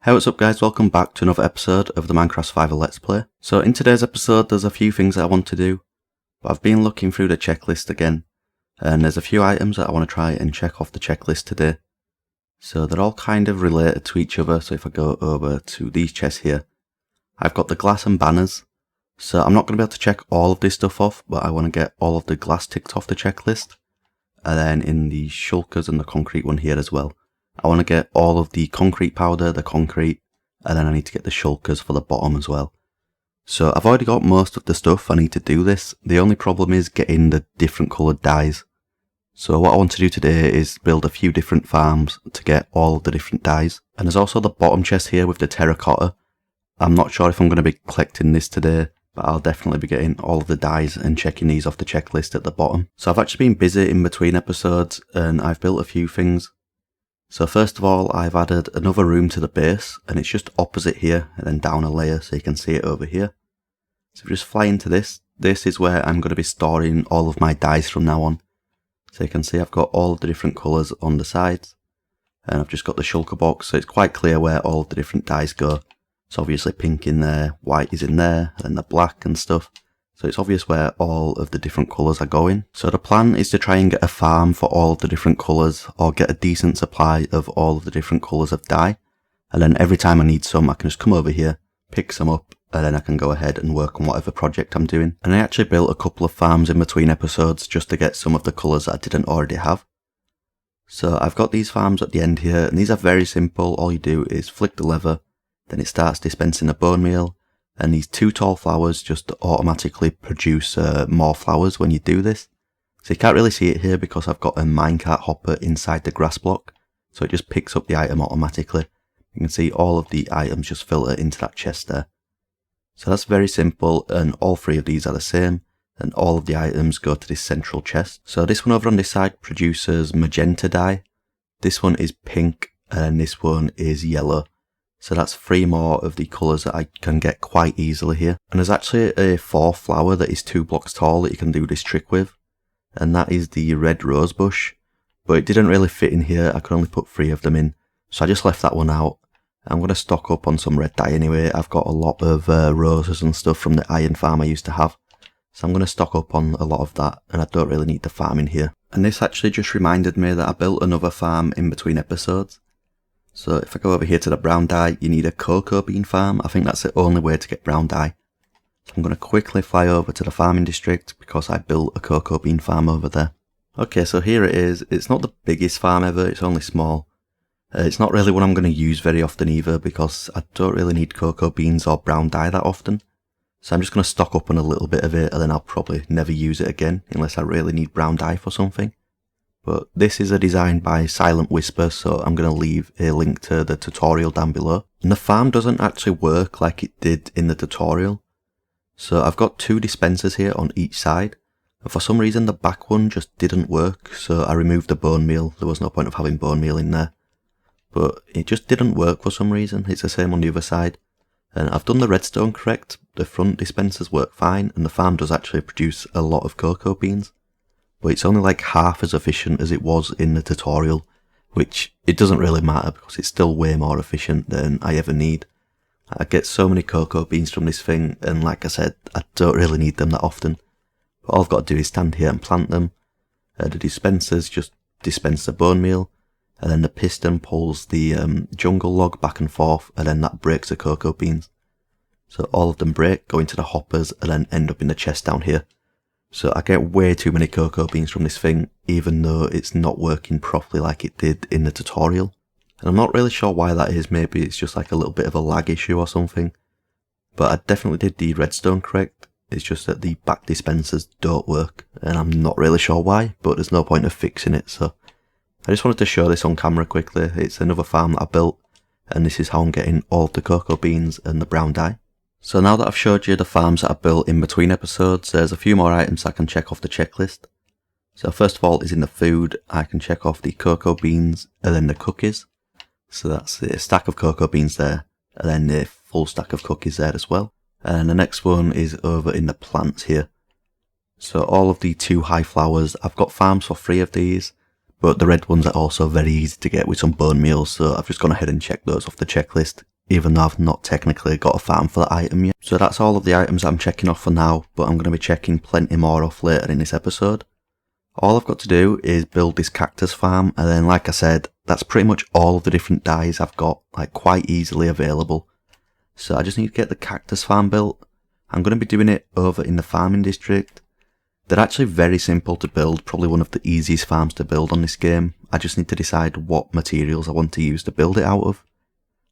Hey, what's up guys, welcome back to another episode of the Minecraft Survival Let's Play. So in today's episode there's a few things that I want to do, but I've been looking through the checklist again, and there's a few items that I want to try and check off the checklist today. So they're all kind of related to each other, so if I go over to these chests here, I've got the glass and banners. So I'm not going to be able to check all of this stuff off, but I want to get all of the glass ticked off the checklist. And then in the shulkers and the concrete one here as well, I want to get all of the concrete powder, the concrete, and then I need to get the shulkers for the bottom as well. So I've already got most of the stuff I need to do this. The only problem is getting the different coloured dyes. So what I want to do today is build a few different farms to get all of the different dyes. And there's also the bottom chest here with the terracotta. I'm not sure if I'm going to be collecting this today, but I'll definitely be getting all of the dyes and checking these off the checklist at the bottom. So I've actually been busy in between episodes and I've built a few things. So first of all, I've added another room to the base, and it's just opposite here and then down a layer so you can see it over here. So if you just fly into this, this is where I'm going to be storing all of my dyes from now on. So you can see I've got all of the different colours on the sides, and I've just got the shulker box, so it's quite clear where all of the different dyes go. So obviously pink in there, white is in there, and then the black and stuff. So it's obvious where all of the different colours are going. So the plan is to try and get a farm for all of the different colours, or get a decent supply of all of the different colours of dye. And then every time I need some, I can just come over here, pick some up, and then I can go ahead and work on whatever project I'm doing. And I actually built a couple of farms in between episodes just to get some of the colours that I didn't already have. So I've got these farms at the end here, and these are very simple. All you do is flick the lever, then it starts dispensing the bone meal. And these two tall flowers just automatically produce more flowers when you do this. So you can't really see it here because I've got a minecart hopper inside the grass block. So it just picks up the item automatically. You can see all of the items just filter into that chest there. So that's very simple, and all three of these are the same. And all of the items go to this central chest. So this one over on this side produces magenta dye. This one is pink, and this one is yellow. So that's 3 more of the colours that I can get quite easily here. And there's actually a 4th flower that is 2 blocks tall that you can do this trick with. And that is the red rose bush. But it didn't really fit in here, I could only put 3 of them in. So I just left that one out. I'm going to stock up on some red dye anyway. I've got a lot of roses and stuff from the iron farm I used to have. So I'm going to stock up on a lot of that, and I don't really need the farm in here. And this actually just reminded me that I built another farm in between episodes. So if I go over here to the brown dye, you need a cocoa bean farm. I think that's the only way to get brown dye. So I'm going to quickly fly over to the farming district because I built a cocoa bean farm over there. Okay, so here it is. It's not the biggest farm ever, it's only small. It's not really one I'm going to use very often either because I don't really need cocoa beans or brown dye that often. So I'm just going to stock up on a little bit of it, and then I'll probably never use it again unless I really need brown dye for something. But this is a design by Silent Whisper, so I'm going to leave a link to the tutorial down below. And the farm doesn't actually work like it did in the tutorial. So I've got 2 dispensers here on each side, and for some reason the back one just didn't work, so I removed the bone meal. There was no point of having bone meal in there. But it just didn't work for some reason. It's the same on the other side. And I've done the redstone correct, the front dispensers work fine, and the farm does actually produce a lot of cocoa beans. But it's only like half as efficient as it was in the tutorial, which it doesn't really matter because it's still way more efficient than I ever need. I get so many cocoa beans from this thing, and like I said, I don't really need them that often. But all I've got to do is stand here and plant them. The dispensers just dispense the bone meal, and then the piston pulls the jungle log back and forth, and then that breaks the cocoa beans. So all of them break, go into the hoppers, and then end up in the chest down here. So I get way too many cocoa beans from this thing, even though it's not working properly like it did in the tutorial. And I'm not really sure why that is. Maybe it's just like a little bit of a lag issue or something. But I definitely did the redstone correct. It's just that the back dispensers don't work, and I'm not really sure why, but there's no point of fixing it. So I just wanted to show this on camera quickly. It's another farm that I built, and this is how I'm getting all of the cocoa beans and the brown dye. So now that I've showed you the farms that I built in between episodes, there's a few more items I can check off the checklist. So first of all is in the food, I can check off the cocoa beans and then the cookies. So that's a stack of cocoa beans there, and then a full stack of cookies there as well. And the next one is over in the plants here. So all of the 2 high flowers, I've got farms for 3 of these, but the red ones are also very easy to get with some bone meal, so I've just gone ahead and checked those off the checklist. even though I've not technically got a farm for that item yet. So that's all of the items I'm checking off for now, but I'm going to be checking plenty more off later in this episode. All I've got to do is build this cactus farm, and then like I said, that's pretty much all of the different dyes I've got, like quite easily available. So I just need to get the cactus farm built. I'm going to be doing it over in the farming district. They're actually very simple to build, probably one of the easiest farms to build on this game. I just need to decide what materials I want to use to build it out of.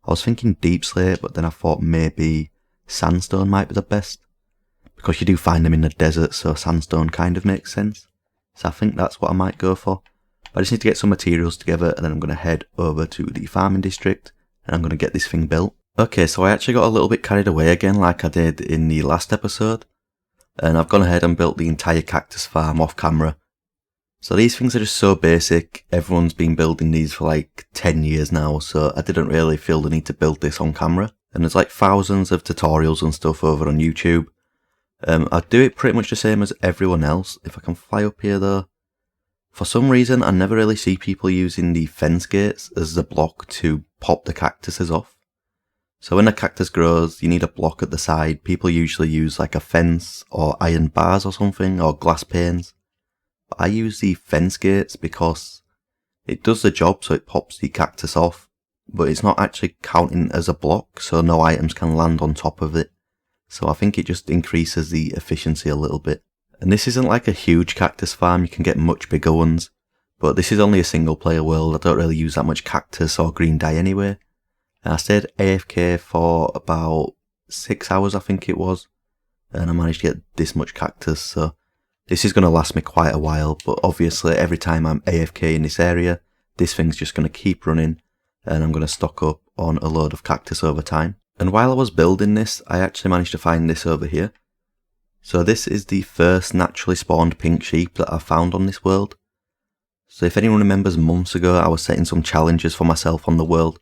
I was thinking deep slate, but then I thought maybe sandstone might be the best, because you do find them in the desert, so sandstone kind of makes sense. So I think that's what I might go for. But I just need to get some materials together, and then I'm going to head over to the farming district, and I'm going to get this thing built. Okay, so I actually got a little bit carried away again like I did in the last episode, and I've gone ahead and built the entire cactus farm off camera. So these things are just so basic, everyone's been building these for like 10 years now, so I didn't really feel the need to build this on camera. And there's like thousands of tutorials and stuff over on YouTube. I do it pretty much the same as everyone else. If I can fly up here though. For some reason I never really see people using the fence gates as the block to pop the cactuses off. So when a cactus grows, you need a block at the side. People usually use like a fence or iron bars or something, or glass panes. But I use the fence gates because it does the job, so it pops the cactus off, but it's not actually counting as a block, so no items can land on top of it. So I think it just increases the efficiency a little bit. And this isn't like a huge cactus farm, you can get much bigger ones. But this is only a single player world, I don't really use that much cactus or green dye anyway. And I stayed AFK for about 6 hours I think it was, and I managed to get this much cactus, so this is going to last me quite a while. But obviously every time I'm AFK in this area, this thing's just going to keep running, and I'm going to stock up on a load of cactus over time. And while I was building this, I actually managed to find this over here. So this is the first naturally spawned pink sheep that I found on this world. So if anyone remembers, months ago I was setting some challenges for myself on the world,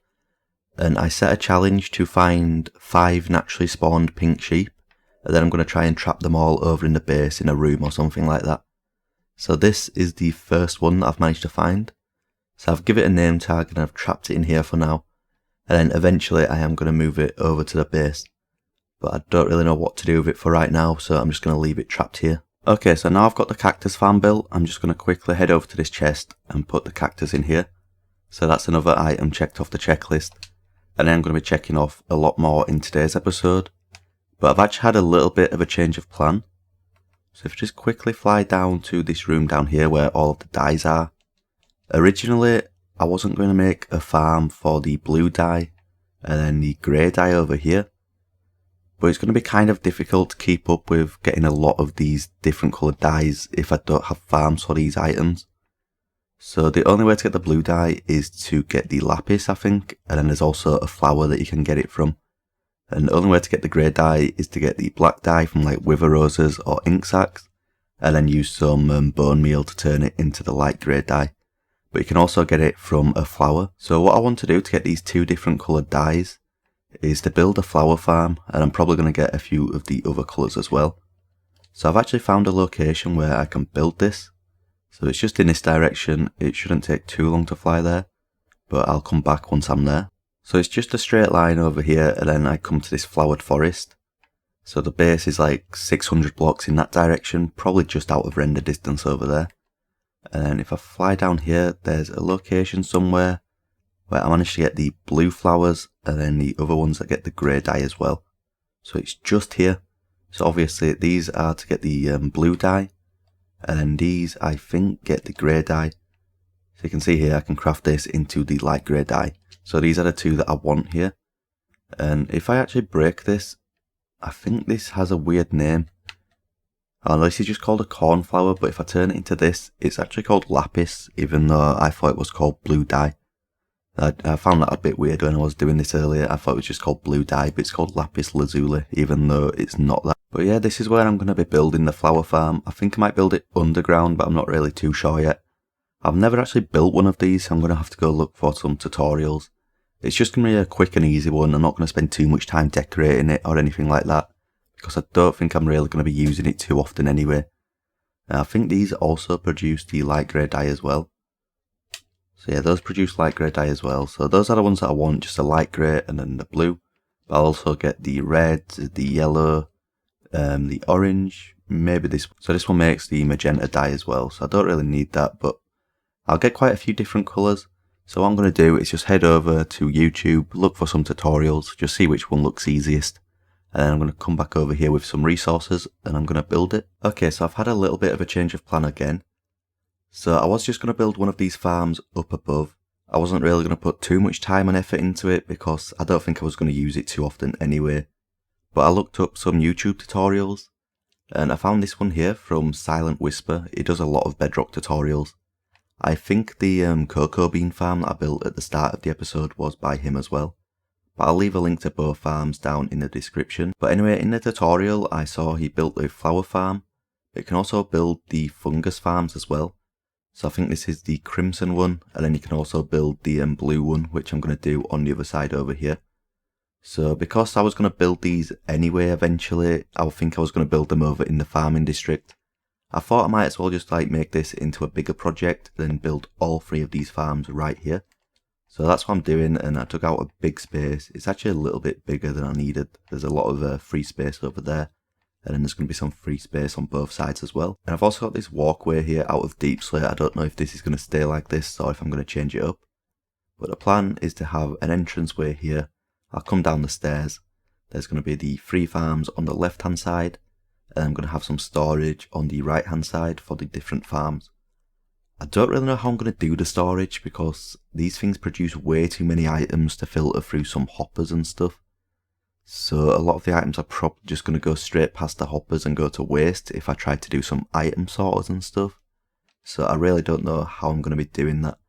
and I set a challenge to find 5 naturally spawned pink sheep, and then I'm going to try and trap them all over in the base in a room or something like that. So this is the first one that I've managed to find. So I've given it a name tag and I've trapped it in here for now, and then eventually I am going to move it over to the base. But I don't really know what to do with it for right now, so I'm just going to leave it trapped here. Okay, so now I've got the cactus farm built, I'm just going to quickly head over to this chest and put the cactus in here. So that's another item checked off the checklist. And then I'm going to be checking off a lot more in today's episode. But I've actually had a little bit of a change of plan. So if I just quickly fly down to this room down here where all of the dyes are. Originally, I wasn't going to make a farm for the blue dye and then the grey dye over here. But it's going to be kind of difficult to keep up with getting a lot of these different coloured dyes if I don't have farms for these items. So the only way to get the blue dye is to get the lapis, I think, and then there's also a flower that you can get it from. And the only way to get the grey dye is to get the black dye from like wither roses or ink sacs, and then use some bone meal to turn it into the light grey dye. But you can also get it from a flower. So what I want to do to get these 2 different coloured dyes is to build a flower farm, and I'm probably going to get a few of the other colours as well. So I've actually found a location where I can build this. So it's just in this direction, it shouldn't take too long to fly there, but I'll come back once I'm there. So it's just a straight line over here, and then I come to this flowered forest. So the base is like 600 blocks in that direction, probably just out of render distance over there. And then if I fly down here, there's a location somewhere where I managed to get the blue flowers, and then the other ones that get the grey dye as well. So it's just here. So obviously these are to get the blue dye. And then these, I think, get the grey dye. So you can see here I can craft this into the light grey dye. So these are the 2 that I want here. And if I actually break this, I think this has a weird name. Oh no, this is just called a cornflower, but if I turn it into this, it's actually called lapis, even though I thought it was called blue dye. I found that a bit weird when I was doing this earlier. I thought it was just called blue dye, but it's called lapis lazuli, even though it's not that. But yeah, this is where I'm going to be building the flower farm. I think I might build it underground, but I'm not really too sure yet. I've never actually built one of these, so I'm going to have to go look for some tutorials. It's just going to be a quick and easy one. I'm not going to spend too much time decorating it or anything like that, because I don't think I'm really going to be using it too often anyway. I think these also produce the light grey dye as well. So yeah, those produce light grey dye as well. So those are the ones that I want, just a light grey and then the blue. But I'll also get the red, the yellow, the orange, maybe this. So this one makes the magenta dye as well. So I don't really need that, but I'll get quite a few different colours. So what I'm going to do is just head over to YouTube, look for some tutorials, just see which one looks easiest. And then I'm going to come back over here with some resources and I'm going to build it. Okay, so I've had a little bit of a change of plan again. So I was just going to build one of these farms up above. I wasn't really going to put too much time and effort into it because I don't think I was going to use it too often anyway. But I looked up some YouTube tutorials and I found this one here from Silent Whisper. He does a lot of Bedrock tutorials. I think the cocoa bean farm that I built at the start of the episode was by him as well. But I'll leave a link to both farms down in the description. But anyway, in the tutorial I saw he built a flower farm. It can also build the fungus farms as well. So I think this is the crimson one, and then you can also build the blue one, which I'm going to do on the other side over here. So because I was going to build these anyway eventually, I think I was going to build them over in the farming district. I thought I might as well just like make this into a bigger project, then build all 3 of these farms right here. So that's what I'm doing, and I took out a big space. It's actually a little bit bigger than I needed. There's a lot of free space over there. And then there's going to be some free space on both sides as well. And I've also got this walkway here out of deep slate. I don't know if this is going to stay like this or if I'm going to change it up. But the plan is to have an entranceway here. I'll come down the stairs. There's going to be the 3 farms on the left hand side. And I'm going to have some storage on the right hand side for the different farms. I don't really know how I'm going to do the storage because these things produce way too many items to filter through some hoppers and stuff. So a lot of the items are probably just going to go straight past the hoppers and go to waste if I try to do some item sorters and stuff. So I really don't know how I'm going to be doing that.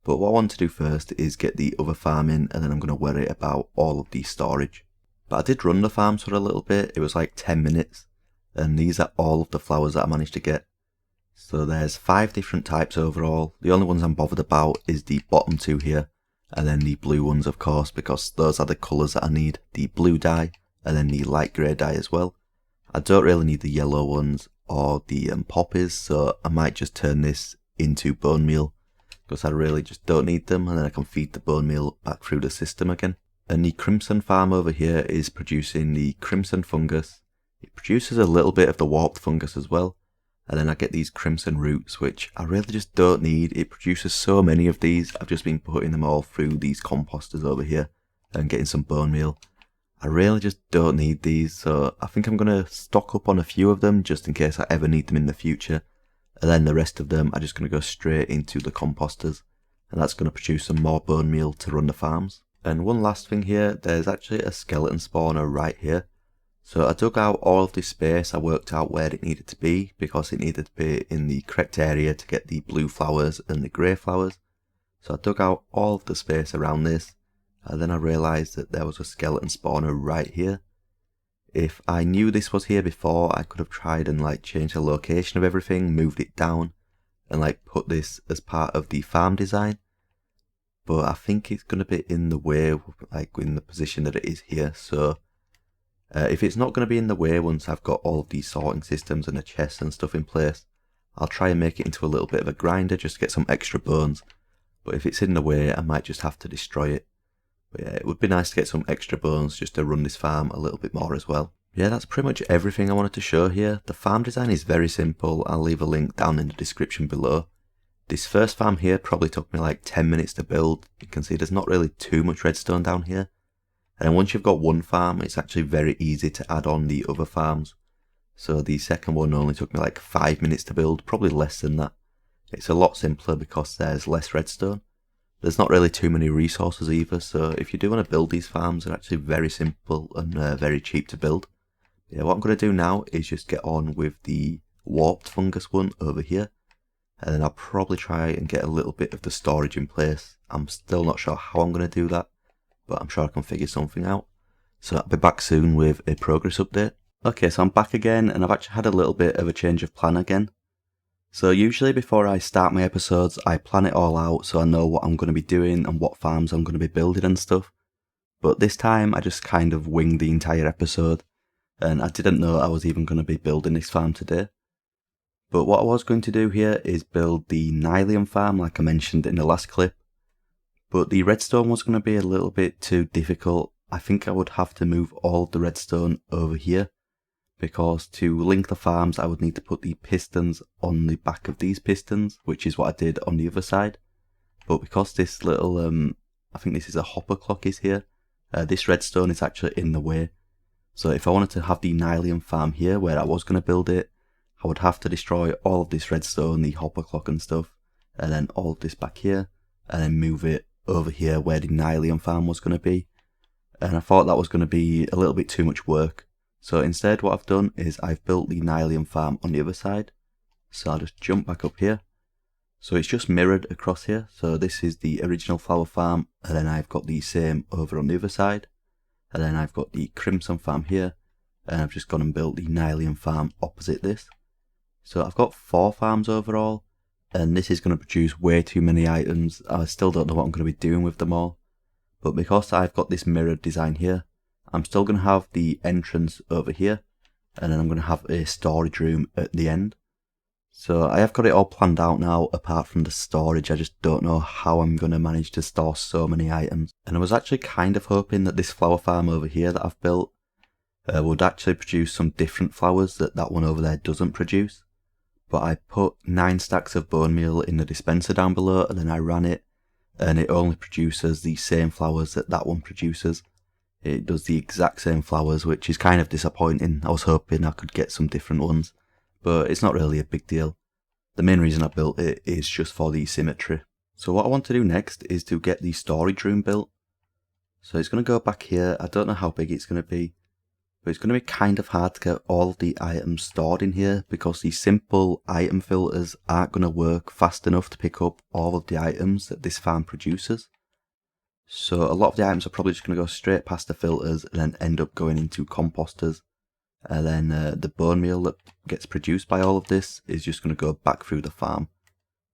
But what I want to do first is get the other farm in, and then I'm going to worry about all of the storage. But I did run the farms for a little bit. It was like 10 minutes. And these are all of the flowers that I managed to get. So there's 5 different types overall. The only ones I'm bothered about is the bottom 2 here. And then the blue ones, of course, because those are the colours that I need. The blue dye, and then the light grey dye as well. I don't really need the yellow ones or the poppies, so I might just turn this into bone meal. Because I really just don't need them, and then I can feed the bone meal back through the system again. And the crimson farm over here is producing the crimson fungus. It produces a little bit of the warped fungus as well. And then I get these crimson roots, which I really just don't need. It produces so many of these. I've just been putting them all through these composters over here and getting some bone meal. I really just don't need these, so I think I'm going to stock up on a few of them just in case I ever need them in the future. And then the rest of them are just going to go straight into the composters. And that's going to produce some more bone meal to run the farms. And one last thing here, there's actually a skeleton spawner right here. So I dug out all of this space. I worked out where it needed to be because it needed to be in the correct area to get the blue flowers and the grey flowers. So I dug out all of the space around this, and then I realised that there was a skeleton spawner right here. If I knew this was here before, I could have tried and like changed the location of everything, moved it down, and like put this as part of the farm design. But I think it's going to be in the way, like in the position that it is here, so if it's not going to be in the way once I've got all of these sorting systems and a chest and stuff in place, I'll try and make it into a little bit of a grinder just to get some extra bones. But if it's in the way, I might just have to destroy it. But yeah, it would be nice to get some extra bones just to run this farm a little bit more as well. Yeah, that's pretty much everything I wanted to show here. The farm design is very simple. I'll leave a link down in the description below. This first farm here probably took me like 10 minutes to build. You can see there's not really too much redstone down here. And then once you've got one farm, it's actually very easy to add on the other farms. So the second one only took me like 5 minutes to build, probably less than that. It's a lot simpler because there's less redstone. There's not really too many resources either, so if you do want to build these farms, they're actually very simple and very cheap to build. Yeah, what I'm going to do now is just get on with the warped fungus one over here. And then I'll probably try and get a little bit of the storage in place. I'm still not sure how I'm going to do that, but I'm sure I can figure something out. So I'll be back soon with a progress update. Okay, so I'm back again, and I've actually had a little bit of a change of plan again. So usually before I start my episodes, I plan it all out so I know what I'm going to be doing and what farms I'm going to be building and stuff. But this time I just kind of winged the entire episode, and I didn't know I was even going to be building this farm today. But what I was going to do here is build the Nylium farm like I mentioned in the last clip. But the redstone was going to be a little bit too difficult. I think I would have to move all of the redstone over here, because to link the farms I would need to put the pistons on the back of these pistons, which is what I did on the other side. But because this little, I think this is a hopper clock is here, this redstone is actually in the way. So if I wanted to have the Nylium farm here where I was going to build it, I would have to destroy all of this redstone, the hopper clock and stuff, and then all of this back here, and then move it over here where the Nylium farm was going to be. And I thought that was going to be a little bit too much work. So instead what I've done is I've built the Nylium farm on the other side. So I'll just jump back up here. So it's just mirrored across here. So this is the original flower farm, and then I've got the same over on the other side. And then I've got the Crimson farm here, and I've just gone and built the Nylium farm opposite this. So I've got 4 farms overall, and this is going to produce way too many items. I still don't know what I'm going to be doing with them all. But because I've got this mirrored design here, I'm still going to have the entrance over here, and then I'm going to have a storage room at the end. So I have got it all planned out now, apart from the storage. I just don't know how I'm going to manage to store so many items. And I was actually kind of hoping that this flower farm over here that I've built would actually produce some different flowers that that one over there doesn't produce. But I put 9 stacks of bone meal in the dispenser down below, and then I ran it, and it only produces the same flowers that that one produces. It does the exact same flowers, which is kind of disappointing. I was hoping I could get some different ones, but it's not really a big deal. The main reason I built it is just for the symmetry. So what I want to do next is to get the storage room built. So it's going to go back here. I don't know how big it's going to be, but it's going to be kind of hard to get all the items stored in here, because the simple item filters aren't going to work fast enough to pick up all of the items that this farm produces. So a lot of the items are probably just going to go straight past the filters and then end up going into composters. And then the bone meal that gets produced by all of this is just going to go back through the farm.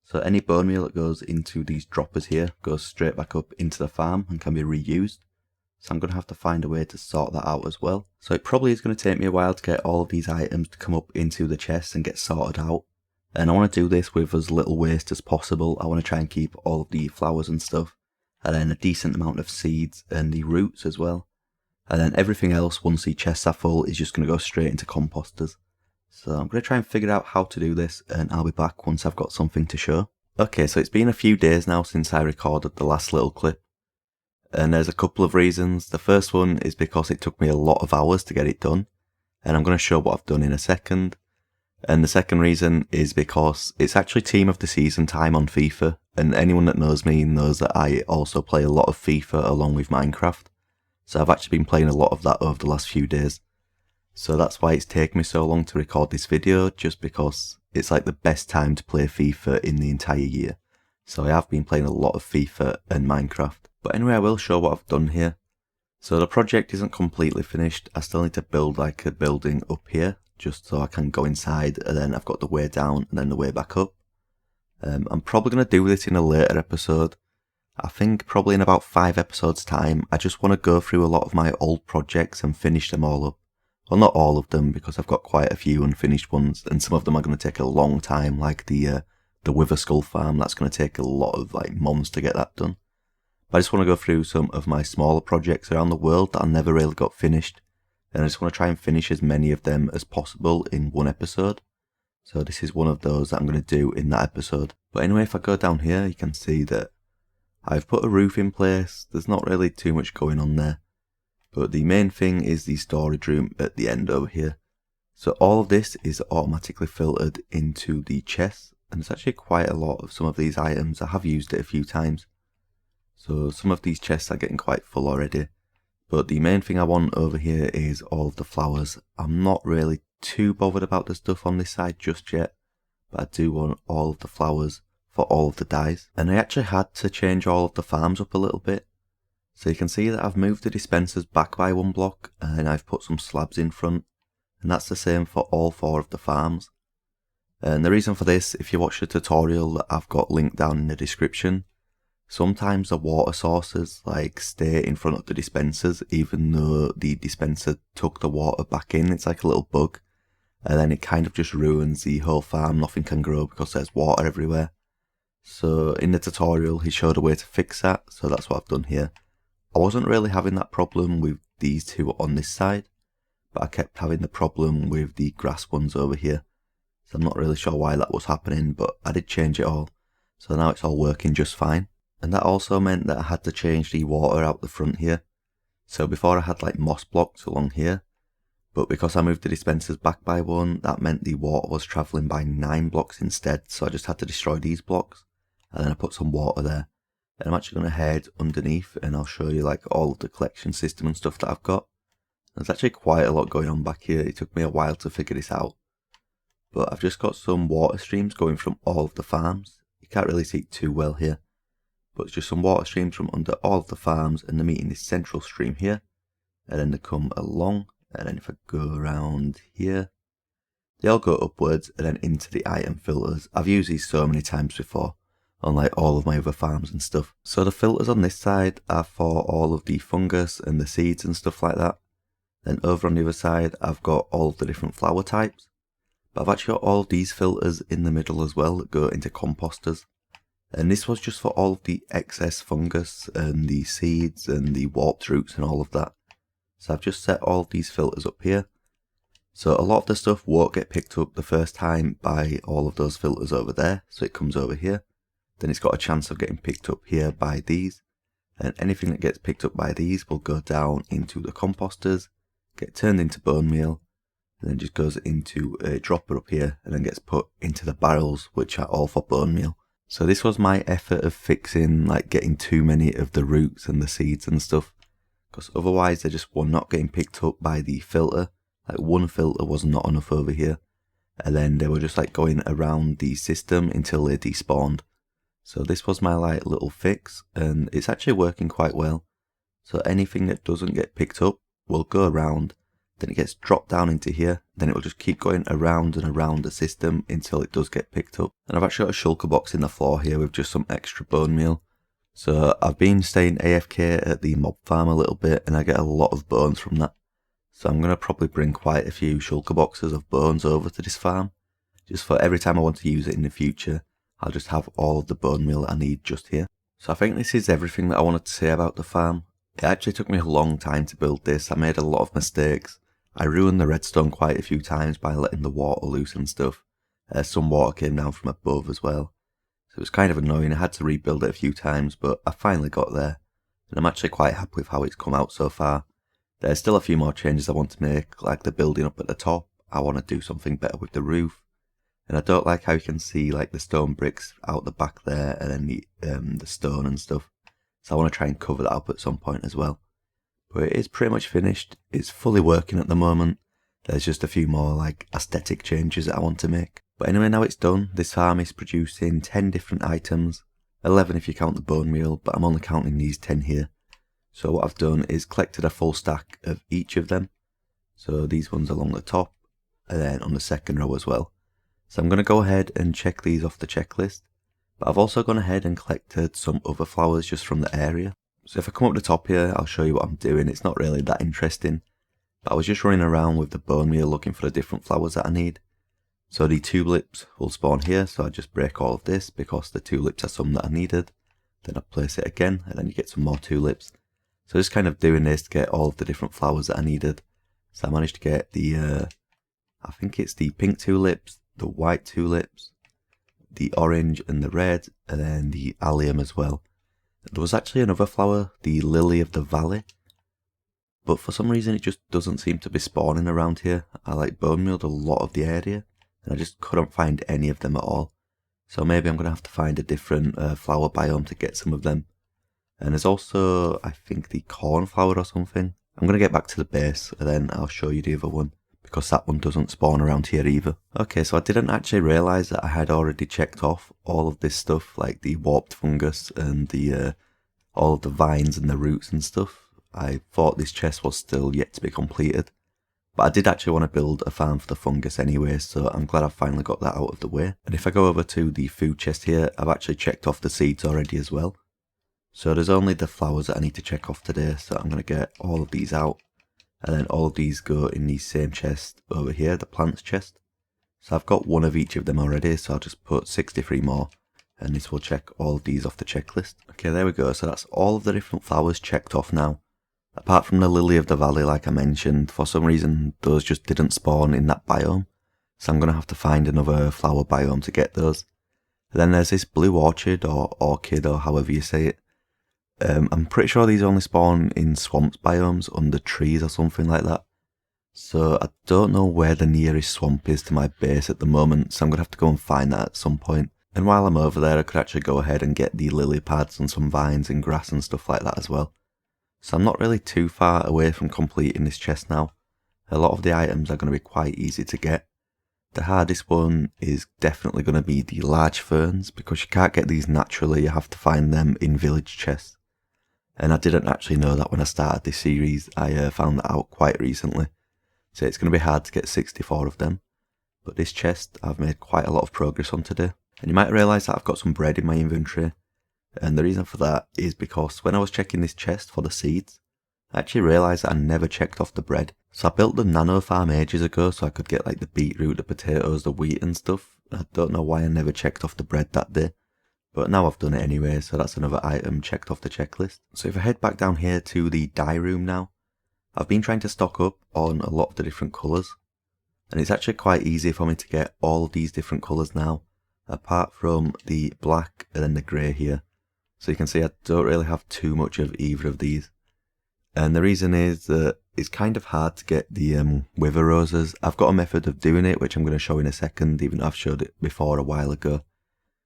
So any bone meal that goes into these droppers here goes straight back up into the farm and can be reused. So I'm going to have to find a way to sort that out as well. So it probably is going to take me a while to get all of these items to come up into the chest and get sorted out. And I want to do this with as little waste as possible. I want to try and keep all of the flowers and stuff, and then a decent amount of seeds and the roots as well. And then everything else, once the chests are full, is just going to go straight into composters. So I'm going to try and figure out how to do this, and I'll be back once I've got something to show. Okay, so it's been a few days now since I recorded the last little clip. And there's a couple of reasons. The first one is because it took me a lot of hours to get it done, and I'm going to show what I've done in a second. And the second reason is because it's actually Team of the Season time on FIFA, and anyone that knows me knows that I also play a lot of FIFA along with Minecraft. So I've actually been playing a lot of that over the last few days. So that's why it's taken me so long to record this video, just because it's like the best time to play FIFA in the entire year. So I have been playing a lot of FIFA and Minecraft. But anyway, I will show what I've done here. So the project isn't completely finished. I still need to build like a building up here, just so I can go inside, and then I've got the way down and then the way back up. I'm probably going to do this in a later episode. I think probably in about 5 episodes time. I just want to go through a lot of my old projects and finish them all up. Well, not all of them, because I've got quite a few unfinished ones, and some of them are going to take a long time, like the Wither Skull farm. That's going to take a lot of months to get that done. But I just want to go through some of my smaller projects around the world that I never really got finished, and I just want to try and finish as many of them as possible in one episode. So this is one of those that I'm going to do in that episode. But anyway, if I go down here, you can see that I've put a roof in place. There's not really too much going on there, but the main thing is the storage room at the end over here. So all of this is automatically filtered into the chests, and it's actually quite a lot of some of these items. I have used it a few times. So some of these chests are getting quite full already. But the main thing I want over here is all of the flowers. I'm not really too bothered about the stuff on this side just yet, but I do want all of the flowers for all of the dyes. And I actually had to change all of the farms up a little bit. So you can see that I've moved the dispensers back by 1 block, and I've put some slabs in front. And that's the same for all 4 of the farms. And the reason for this, if you watch the tutorial that I've got linked down in the description, sometimes the water sources stay in front of the dispensers even though the dispenser took the water back in. It's like a little bug. and then it kind of just ruins the whole farm. Nothing can grow because there's water everywhere. So in the tutorial he showed a way to fix that, so that's what I've done here. I wasn't really having that problem with these two on this side, but I kept having the problem with the grass ones over here. So I'm not really sure why that was happening, but I did change it all. So now it's all working just fine. And that also meant that I had to change the water out the front here. So before I had like moss blocks along here, but because I moved the dispensers back by one, that meant the water was travelling by 9 blocks instead. So I just had to destroy these blocks, and then I put some water there. And I'm actually going to head underneath and I'll show you like all of the collection system and stuff that I've got. There's actually quite a lot going on back here. It took me a while to figure this out. But I've just got some water streams going from all of the farms. You can't really see it too well here, but it's just some water streams from under all of the farms, and they meet in this central stream here, and then they come along, and then if I go around here, they all go upwards and then into the item filters. I've used these so many times before, unlike all of my other farms and stuff. So the filters on this side are for all of the fungus and the seeds and stuff like that. Then over on the other side I've got all of the different flower types. But I've actually got all of these filters in the middle as well that go into composters. And this was just for all of the excess fungus and the seeds and the warped roots and all of that. So I've just set all of these filters up here. So a lot of the stuff won't get picked up the first time by all of those filters over there. So it comes over here. Then it's got a chance of getting picked up here by these. And anything that gets picked up by these will go down into the composters, get turned into bone meal, and then just goes into a dropper up here and then gets put into the barrels, which are all for bone meal. So this was my effort of fixing like getting too many of the roots and the seeds and stuff, because otherwise they just were not getting picked up by the filter. Like one filter was not enough over here, and then they were just like going around the system until they despawned. So this was my like little fix, and it's actually working quite well. So anything that doesn't get picked up will go around, then it gets dropped down into here, then it will just keep going around and around the system until it does get picked up. And I've actually got a shulker box in the floor here with just some extra bone meal. So I've been staying AFK at the mob farm a little bit, and I get a lot of bones from that. So I'm going to probably bring quite a few shulker boxes of bones over to this farm, just for every time I want to use it in the future. I'll just have all of the bone meal I need just here. So I think this is everything that I wanted to say about the farm. It actually took me a long time to build this. I made a lot of mistakes. I ruined the redstone quite a few times by letting the water loose and stuff. Some water came down from above as well. So it was kind of annoying. I had to rebuild it a few times, but I finally got there. And I'm actually quite happy with how it's come out so far. There's still a few more changes I want to make, like the building up at the top. I want to do something better with the roof. And I don't like how you can see like the stone bricks out the back there, and then the stone and stuff. So I want to try and cover that up at some point as well. But it is pretty much finished. It's fully working at the moment. There's just a few more like aesthetic changes that I want to make. But anyway, now it's done. This farm is producing 10 different items. 11 if you count the bone meal, but I'm only counting these 10 here. So what I've done is collected a full stack of each of them. So these ones along the top, and then on the second row as well. So I'm going to go ahead and check these off the checklist. But I've also gone ahead and collected some other flowers just from the area. So if I come up the top here, I'll show you what I'm doing. It's not really that interesting, but I was just running around with the bone meal looking for the different flowers that I need. So the tulips will spawn here, so I just break all of this because the tulips are some that I needed. Then I place it again, and then you get some more tulips. So just kind of doing this to get all of the different flowers that I needed. So I managed to get the, I think it's the pink tulips, the white tulips, the orange and the red, and then the allium as well. There was actually another flower, the lily of the valley, but for some reason it just doesn't seem to be spawning around here. I like bone mealed a lot of the area, and I just couldn't find any of them at all. So maybe I'm going to have to find a different flower biome to get some of them. And there's also, I think, the cornflower or something. I'm going to get back to the base, and then I'll show you the other one, because that one doesn't spawn around here either. Okay, so I didn't actually realise that I had already checked off all of this stuff, like the warped fungus and the all of the vines and the roots and stuff. I thought this chest was still yet to be completed, but I did actually want to build a farm for the fungus anyway, so I'm glad I've finally got that out of the way. And if I go over to the food chest here, I've actually checked off the seeds already as well. So there's only the flowers that I need to check off today, so I'm going to get all of these out. and then all of these go in the same chest over here, the plants chest. So I've got one of each of them already, so I'll just put 63 more, and this will check all of these off the checklist. Okay, there we go, so that's all of the different flowers checked off now. Apart from the lily of the valley, like I mentioned, for some reason those just didn't spawn in that biome, so I'm going to have to find another flower biome to get those. And then there's this blue orchid, or orchid, or however you say it. I'm pretty sure these only spawn in swamps biomes, under trees or something like that. So I don't know where the nearest swamp is to my base at the moment, so I'm going to have to go and find that at some point. And while I'm over there, I could actually go ahead and get the lily pads and some vines and grass and stuff like that as well. So I'm not really too far away from completing this chest now. A lot of the items are going to be quite easy to get. The hardest one is definitely going to be the large ferns, because you can't get these naturally, you have to find them in village chests. And I didn't actually know that when I started this series, I found that out quite recently. So it's going to be hard to get 64 of them. But this chest I've made quite a lot of progress on today. And you might realise that I've got some bread in my inventory. And the reason for that is because when I was checking this chest for the seeds, I actually realised that I never checked off the bread. So I built the nano farm ages ago so I could get like the beetroot, the potatoes, the wheat and stuff. I don't know why I never checked off the bread that day. But now I've done it anyway, so that's another item checked off the checklist. So if I head back down here to the dye room now, I've been trying to stock up on a lot of the different colours. And it's actually quite easy for me to get all these different colours now, apart from the black and then the grey here. So you can see I don't really have too much of either of these. And the reason is that it's kind of hard to get the wither roses. I've got a method of doing it, which I'm going to show in a second, even though I've showed it before a while ago.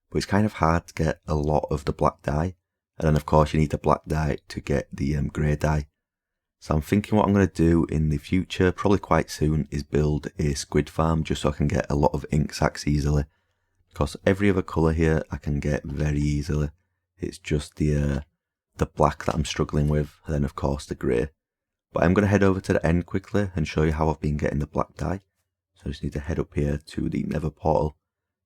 But it's kind of hard to get a lot of the black dye. And then of course you need the black dye to get the grey dye. So I'm thinking what I'm going to do in the future, probably quite soon, is build a squid farm just so I can get a lot of ink sacs easily. Because every other colour here I can get very easily. It's just the black that I'm struggling with, and then of course the grey. But I'm going to head over to the end quickly and show you how I've been getting the black dye. So I just need to head up here to the nether portal.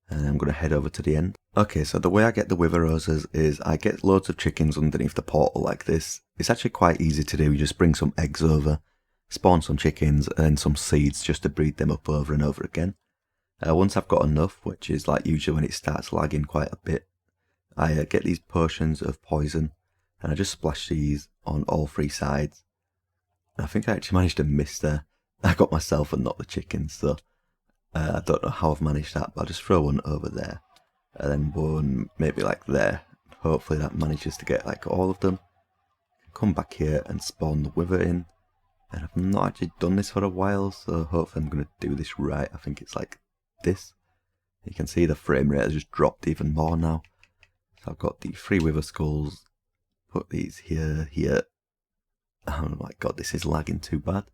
And I'm going to head over to the end. Okay, so the way I get the wither roses is I get loads of chickens underneath the portal like this. It's actually quite easy to do. You just bring some eggs over, spawn some chickens, and then some seeds just to breed them up over and over again. Once I've got enough, which is like usually when it starts lagging quite a bit, I get these potions of poison, and I just splash these on all three sides. And I think I actually managed to miss there. I got myself and not the chickens, so I don't know how I've managed that, but I'll just throw one over there, and then one maybe like there. Hopefully that manages to get like all of them. Come back here and spawn the wither in. And I've not actually done this for a while, so hopefully I'm going to do this right. I think it's like this. You can see the frame rate has just dropped even more now. So I've got the 3 wither skulls. Put these here. Oh my god, this is lagging too bad.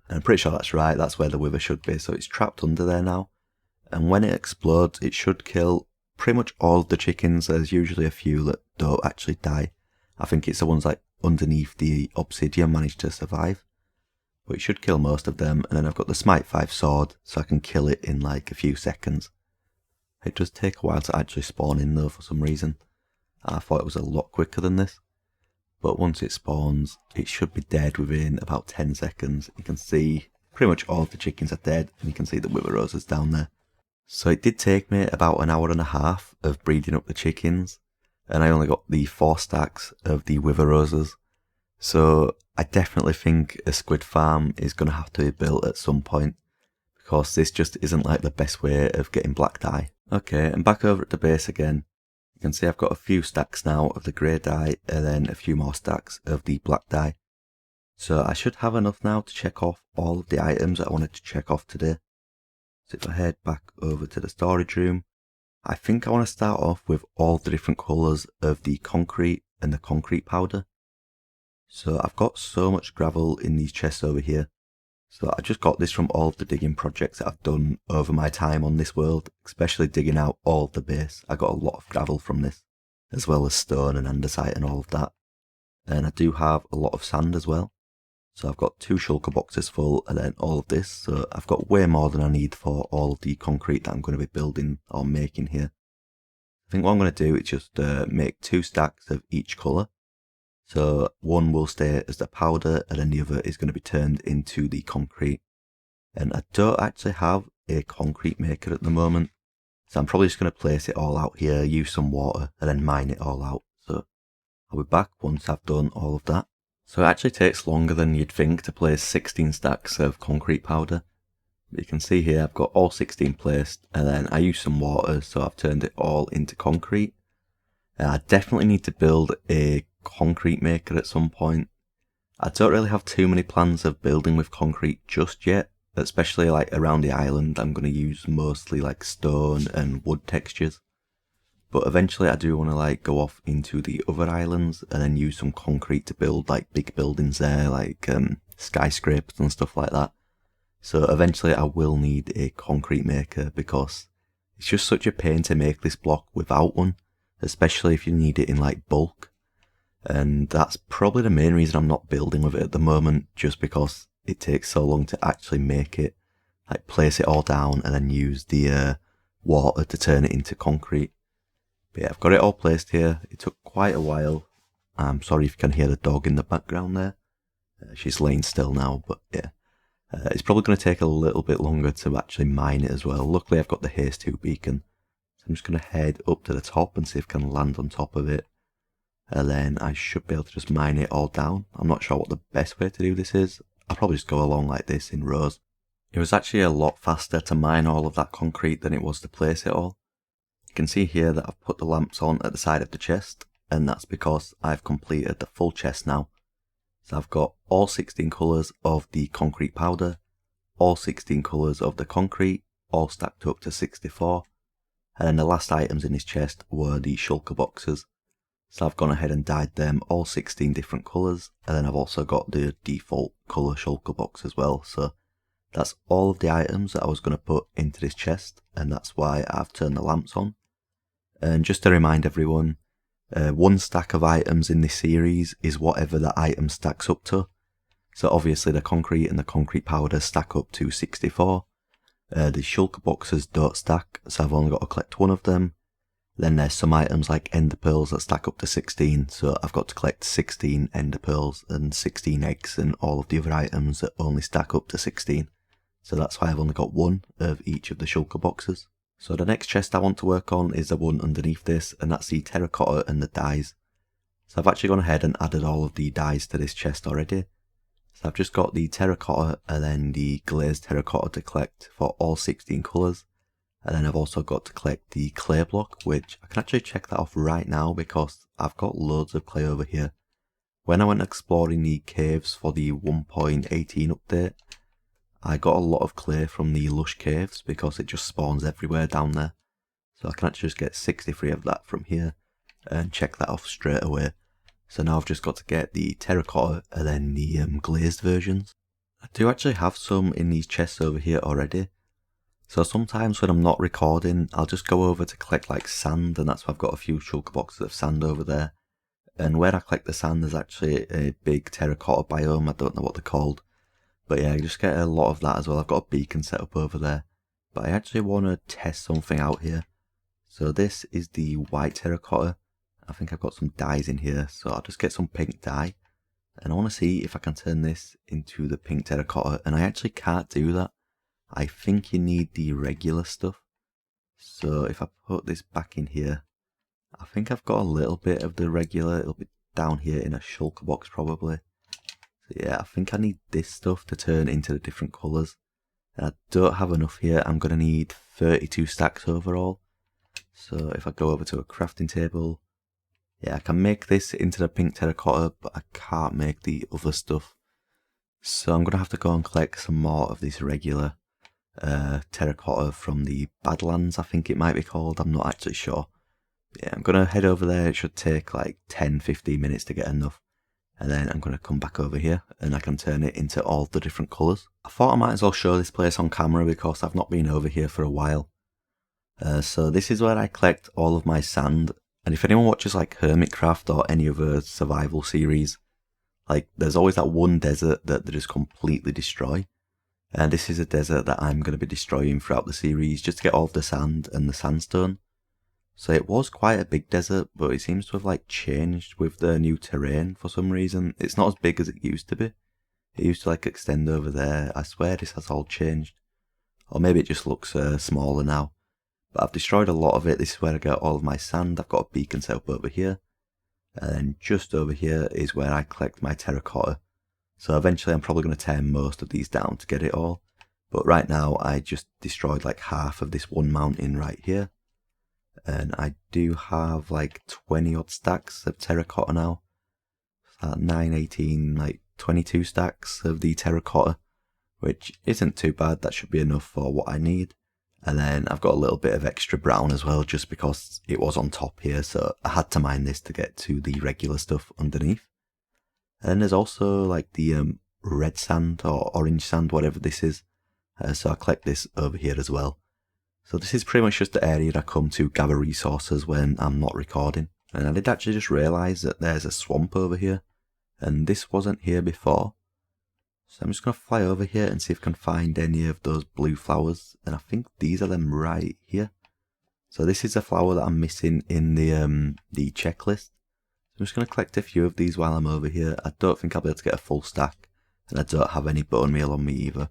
And I'm pretty sure that's right, that's where the wither should be, so it's trapped under there now. And when it explodes, it should kill pretty much all of the chickens. There's usually a few that don't actually die. I think it's the ones like underneath the obsidian managed to survive. But it should kill most of them, and then I've got the Smite 5 sword, so I can kill it in like a few seconds. It does take a while to actually spawn in though for some reason. I thought it was a lot quicker than this. But once it spawns, it should be dead within about 10 seconds. You can see pretty much all of the chickens are dead, and you can see the wither roses down there. So it did take me about an hour and a half of breeding up the chickens, and I only got the 4 stacks of the wither roses. So I definitely think a squid farm is going to have to be built at some point, because this just isn't like the best way of getting black dye. Okay, and back over at the base again. You can see I've got a few stacks now of the grey dye, and then a few more stacks of the black dye. So I should have enough now to check off all of the items that I wanted to check off today. So if I head back over to the storage room, I think I want to start off with all the different colours of the concrete and the concrete powder. So I've got so much gravel in these chests over here. So I just got this from all of the digging projects that I've done over my time on this world, especially digging out all of the base. I got a lot of gravel from this, as well as stone and andesite and all of that. And I do have a lot of sand as well. So I've got 2 shulker boxes full, and then all of this. So I've got way more than I need for all of the concrete that I'm going to be building or making here. I think what I'm going to do is just make 2 stacks of each colour. So one will stay as the powder and then the other is going to be turned into the concrete. And I don't actually have a concrete maker at the moment, so I'm probably just going to place it all out here, use some water and then mine it all out. So I'll be back once I've done all of that. So it actually takes longer than you'd think to place 16 stacks of concrete powder. But you can see here I've got all 16 placed, and then I use some water, so I've turned it all into concrete. I definitely need to build a concrete maker at some point. I don't really have too many plans of building with concrete just yet, especially like around the island. I'm going to use mostly like stone and wood textures. But eventually I do want to like go off into the other islands and then use some concrete to build like big buildings there, like skyscrapers and stuff like that. So eventually I will need a concrete maker because it's just such a pain to make this block without one, especially if you need it in like bulk. And that's probably the main reason I'm not building with it at the moment, just because it takes so long to actually make it, like place it all down and then use the water to turn it into concrete. But yeah, I've got it all placed here. It took quite a while. I'm sorry if you can hear the dog in the background there. She's laying still now, but yeah. It's probably going to take a little bit longer to actually mine it as well. Luckily I've got the Haze 2 beacon. So I'm just going to head up to the top and see if I can land on top of it. And then I should be able to just mine it all down. I'm not sure what the best way to do this is. I'll probably just go along like this in rows. It was actually a lot faster to mine all of that concrete than it was to place it all. You can see here that I've put the lamps on at the side of the chest, and that's because I've completed the full chest now. So I've got all 16 colours of the concrete powder, all 16 colours of the concrete, all stacked up to 64, and then the last items in this chest were the shulker boxes. So I've gone ahead and dyed them all 16 different colours, and then I've also got the default colour shulker box as well. So that's all of the items that I was going to put into this chest, and that's why I've turned the lamps on. And just to remind everyone, one stack of items in this series is whatever the item stacks up to. So obviously the concrete and the concrete powder stack up to 64. The shulker boxes don't stack, so I've only got to collect one of them. Then there's some items like ender pearls that stack up to 16, so I've got to collect 16 ender pearls and 16 eggs and all of the other items that only stack up to 16. So that's why I've only got one of each of the shulker boxes. So the next chest I want to work on is the one underneath this, and that's the terracotta and the dyes. So I've actually gone ahead and added all of the dyes to this chest already. So I've just got the terracotta and then the glazed terracotta to collect for all 16 colours. And then I've also got to collect the clay block, which I can actually check that off right now because I've got loads of clay over here. When I went exploring the caves for the 1.18 update, I got a lot of clay from the lush caves because it just spawns everywhere down there. So I can actually just get 63 of that from here and check that off straight away. So now I've just got to get the terracotta and then the glazed versions. I do actually have some in these chests over here already. So sometimes when I'm not recording, I'll just go over to collect like sand, and that's why I've got a few shulker boxes of sand over there. And where I collect the sand, there's actually a big terracotta biome. I don't know what they're called. But yeah, I just get a lot of that as well. I've got a beacon set up over there. But I actually want to test something out here. So this is the white terracotta. I think I've got some dyes in here. So I'll just get some pink dye. And I want to see if I can turn this into the pink terracotta. And I actually can't do that. I think you need the regular stuff. So if I put this back in here, I think I've got a little bit of the regular. It'll be down here in a shulker box probably. Yeah, I think I need this stuff to turn into the different colours. And I don't have enough here. I'm going to need 32 stacks overall. So if I go over to a crafting table, yeah, I can make this into the pink terracotta, but I can't make the other stuff. So I'm going to have to go and collect some more of this regular terracotta from the Badlands, I think it might be called. I'm not actually sure. Yeah, I'm going to head over there. It should take like 10-15 minutes to get enough. And then I'm going to come back over here and I can turn it into all the different colours. I thought I might as well show this place on camera because I've not been over here for a while. So this is where I collect all of my sand. And if anyone watches like Hermitcraft or any other survival series, like there's always that one desert that they just completely destroy. And this is a desert that I'm going to be destroying throughout the series just to get all of the sand and the sandstone. So it was quite a big desert, but it seems to have like changed with the new terrain for some reason. It's not as big as it used to be. It used to like extend over there. I swear this has all changed. Or maybe it just looks smaller now. But I've destroyed a lot of it. This is where I get all of my sand. I've got a beacon set up over here. And then just over here is where I collect my terracotta. So eventually I'm probably going to tear most of these down to get it all. But right now I just destroyed like half of this one mountain right here. And I do have like 20 odd stacks of terracotta now. So 9, 18, like 22 stacks of the terracotta, which isn't too bad. That should be enough for what I need. And then I've got a little bit of extra brown as well, just because it was on top here, so I had to mine this to get to the regular stuff underneath. And then there's also like the red sand or orange sand, whatever this is. So I collect this over here as well. So this is pretty much just the area that I come to gather resources when I'm not recording. And I did actually just realise that there's a swamp over here, and this wasn't here before. So I'm just going to fly over here and see if I can find any of those blue flowers. And I think these are them right here. So this is a flower that I'm missing in the checklist. So I'm just going to collect a few of these while I'm over here. I don't think I'll be able to get a full stack. And I don't have any bone meal on me either.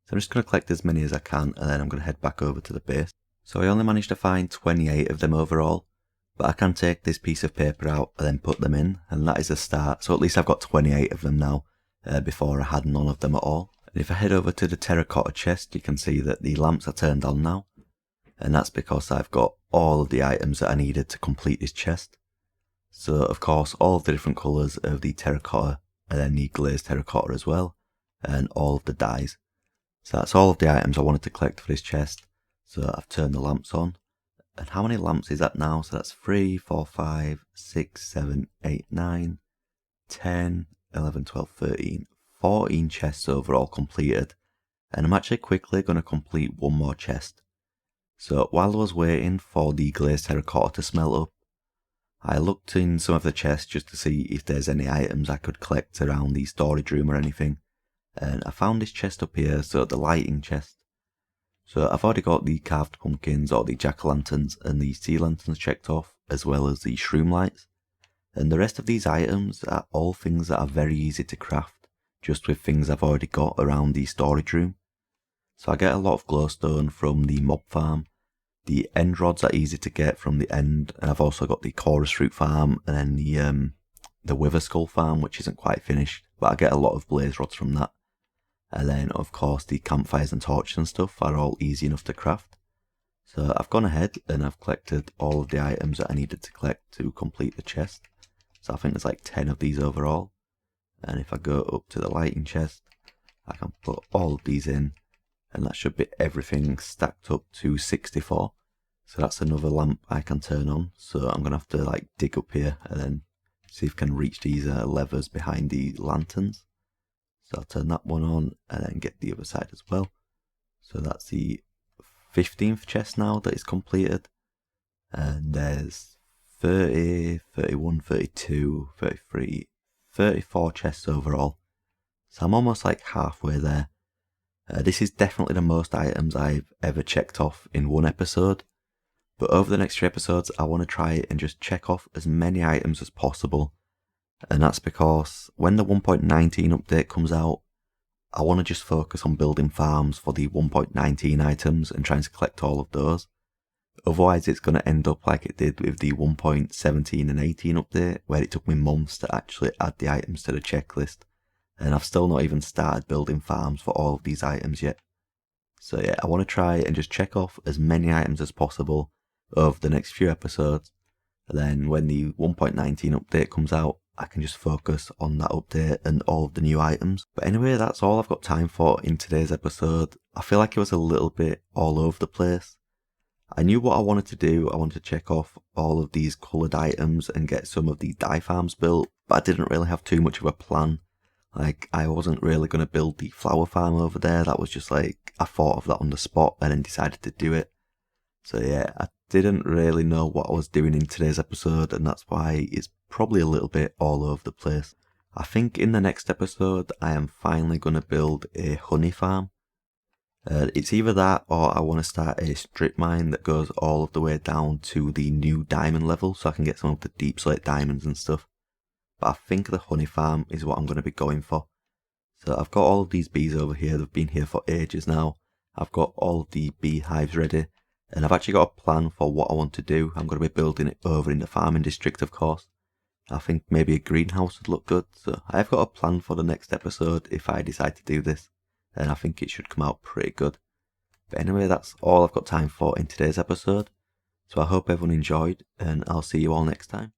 So I'm just going to collect as many as I can, and then I'm going to head back over to the base. So I only managed to find 28 of them overall. But I can take this piece of paper out and then put them in. And that is a start. So at least I've got 28 of them now. Before I had none of them at all. And if I head over to the terracotta chest, you can see that the lamps are turned on now. And that's because I've got all of the items that I needed to complete this chest. So of course all of the different colours of the terracotta, and then the glazed terracotta as well, and all of the dyes. So that's all of the items I wanted to collect for this chest. So I've turned the lamps on. And how many lamps is that now? So that's 3, 4, 5, 6, 7, 8, 9, 10, 11, 12, 13, 14 chests overall completed, and I'm actually quickly going to complete one more chest. So while I was waiting for the glazed terracotta to smelt up, I looked in some of the chests just to see if there's any items I could collect around the storage room or anything, and I found this chest up here, so the lighting chest. So I've already got the carved pumpkins or the jack-o'-lanterns and the sea lanterns checked off, as well as the shroom lights. And the rest of these items are all things that are very easy to craft, just with things I've already got around the storage room. So I get a lot of glowstone from the mob farm, the end rods are easy to get from the end, and I've also got the chorus fruit farm and then the wither skull farm, which isn't quite finished, but I get a lot of blaze rods from that. And then of course the campfires and torches and stuff are all easy enough to craft. So I've gone ahead and I've collected all of the items that I needed to collect to complete the chest. So I think there's like 10 of these overall. And if I go up to the lighting chest, I can put all of these in. And that should be everything stacked up to 64. So that's another lamp I can turn on. So I'm going to have to like dig up here and then see if I can reach these levers behind the lanterns. So I'll turn that one on and then get the other side as well. So that's the 15th chest now that is completed. And there's 30, 31, 32, 33, 34 chests overall. So I'm almost like halfway there. This is definitely the most items I've ever checked off in one episode. But over the next 3 episodes I want to try and just check off as many items as possible. And that's because when the 1.19 update comes out, I want to just focus on building farms for the 1.19 items and trying to collect all of those. Otherwise it's going to end up like it did with the 1.17 and 18 update, where it took me months to actually add the items to the checklist. And I've still not even started building farms for all of these items yet. So yeah, I want to try and just check off as many items as possible over the next few episodes. And then when the 1.19 update comes out, I can just focus on that update and all of the new items. But anyway, that's all I've got time for in today's episode. I feel like it was a little bit all over the place. I knew what I wanted to do. I wanted to check off all of these coloured items and get some of the dye farms built, but I didn't really have too much of a plan. Like, I wasn't really going to build the flower farm over there. That was just like, I thought of that on the spot and then decided to do it. So yeah, I didn't really know what I was doing in today's episode, and that's why it's probably a little bit all over the place. I think in the next episode I am finally going to build a honey farm. It's either that or I want to start a strip mine that goes all of the way down to the new diamond level so I can get some of the deep slate diamonds and stuff. But I think the honey farm is what I'm going to be going for. So I've got all of these bees over here, they've been here for ages now. I've got all of the beehives ready, and I've actually got a plan for what I want to do. I'm going to be building it over in the farming district, of course. I think maybe a greenhouse would look good, so I've got a plan for the next episode if I decide to do this, and I think it should come out pretty good. But anyway, that's all I've got time for in today's episode, so I hope everyone enjoyed, and I'll see you all next time.